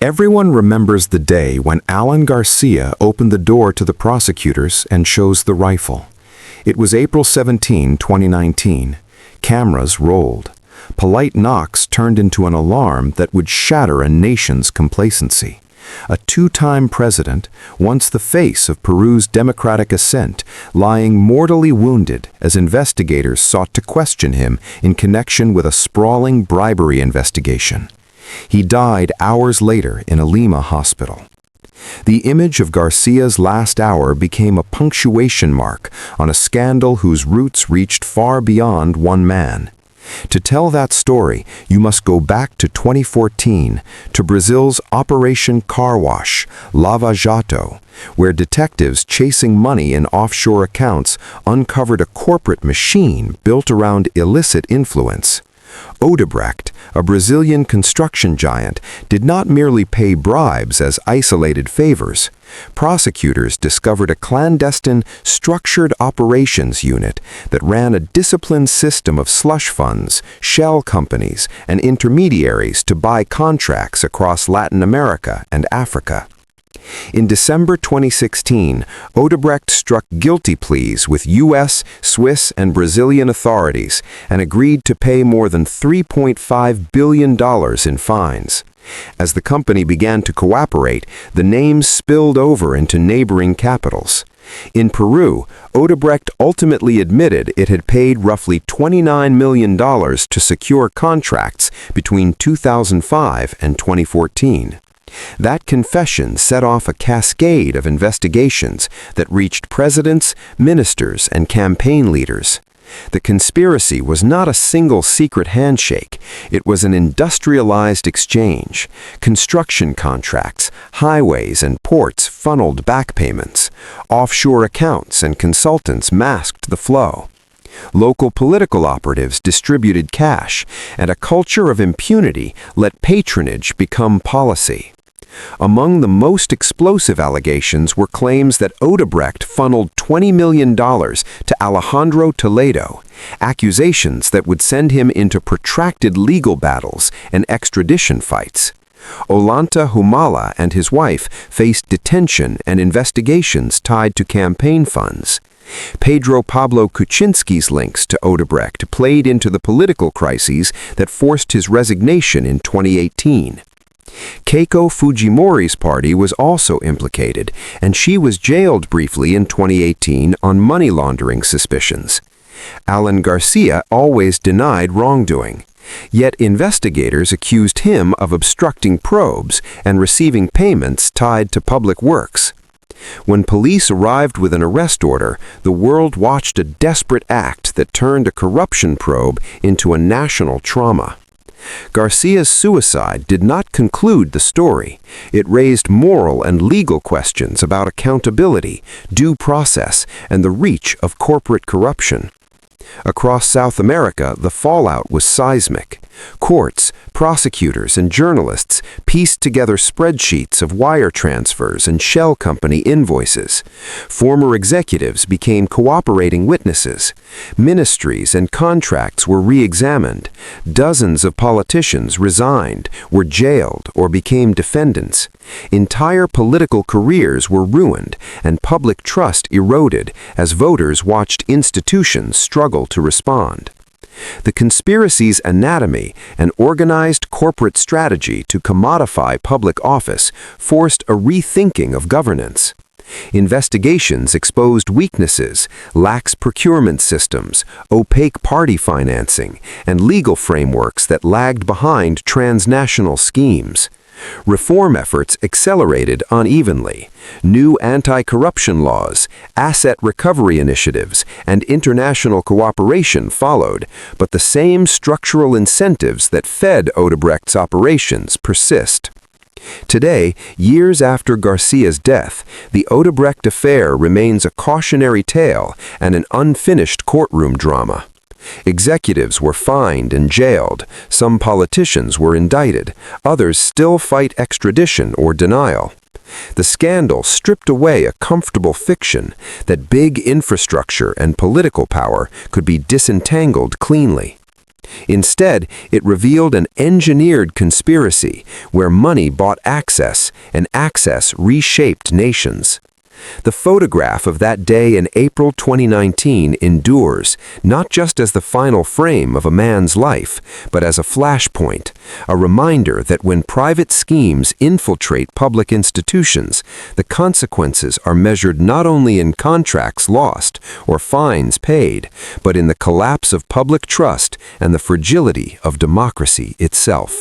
Everyone remembers the day when Alan Garcia opened the door to the prosecutors and chose the rifle. It was April 17, 2019. Cameras rolled. Polite knocks turned into an alarm that would shatter a nation's complacency. A two-time president, once the face of Peru's democratic ascent, lying mortally wounded as investigators sought to question him in connection with a sprawling bribery investigation. He died hours later in a Lima hospital. The image of Garcia's last hour became a punctuation mark on a scandal whose roots reached far beyond one man. To tell that story, you must go back to 2014, to Brazil's Operation Car Wash, Lava Jato, where detectives chasing money in offshore accounts uncovered a corporate machine built around illicit influence. Odebrecht, a Brazilian construction giant, did not merely pay bribes as isolated favors. Prosecutors discovered a clandestine, structured operations unit that ran a disciplined system of slush funds, shell companies, and intermediaries to buy contracts across Latin America and Africa. In December 2016, Odebrecht struck guilty pleas with U.S., Swiss, and Brazilian authorities and agreed to pay more than $3.5 billion in fines. As the company began to cooperate, the names spilled over into neighboring capitals. In Peru, Odebrecht ultimately admitted it had paid roughly $29 million to secure contracts between 2005 and 2014. That confession set off a cascade of investigations that reached presidents, ministers, and campaign leaders. The conspiracy was not a single secret handshake. It was an industrialized exchange. Construction contracts, highways, and ports funneled back payments. Offshore accounts and consultants masked the flow. Local political operatives distributed cash, and a culture of impunity let patronage become policy. Among the most explosive allegations were claims that Odebrecht funneled $20 million to Alejandro Toledo, accusations that would send him into protracted legal battles and extradition fights. Ollanta Humala and his wife faced detention and investigations tied to campaign funds. Pedro Pablo Kuczynski's links to Odebrecht played into the political crises that forced his resignation in 2018. Keiko Fujimori's party was also implicated, and she was jailed briefly in 2018 on money laundering suspicions. Alan Garcia always denied wrongdoing. Yet investigators accused him of obstructing probes and receiving payments tied to public works. When police arrived with an arrest order, the world watched a desperate act that turned a corruption probe into a national trauma. Garcia's suicide did not conclude the story. It raised moral and legal questions about accountability, due process, and the reach of corporate corruption. Across South America, the fallout was seismic. Courts, prosecutors, and journalists pieced together spreadsheets of wire transfers and shell company invoices. Former executives became cooperating witnesses. Ministries and contracts were re-examined. Dozens of politicians resigned, were jailed, or became defendants. Entire political careers were ruined, and public trust eroded as voters watched institutions struggle to respond. The conspiracy's anatomy, an organized corporate strategy to commodify public office, forced a rethinking of governance. Investigations exposed weaknesses, lax procurement systems, opaque party financing, and legal frameworks that lagged behind transnational schemes. Reform efforts accelerated unevenly. New anti-corruption laws, asset recovery initiatives, and international cooperation followed, but the same structural incentives that fed Odebrecht's operations persist. Today, years after Garcia's death, the Odebrecht affair remains a cautionary tale and an unfinished courtroom drama. Executives were fined and jailed, some politicians were indicted, others still fight extradition or denial. The scandal stripped away a comfortable fiction that big infrastructure and political power could be disentangled cleanly. Instead, it revealed an engineered conspiracy where money bought access and access reshaped nations. The photograph of that day in April 2019 endures, not just as the final frame of a man's life, but as a flashpoint, a reminder that when private schemes infiltrate public institutions, the consequences are measured not only in contracts lost or fines paid, but in the collapse of public trust and the fragility of democracy itself.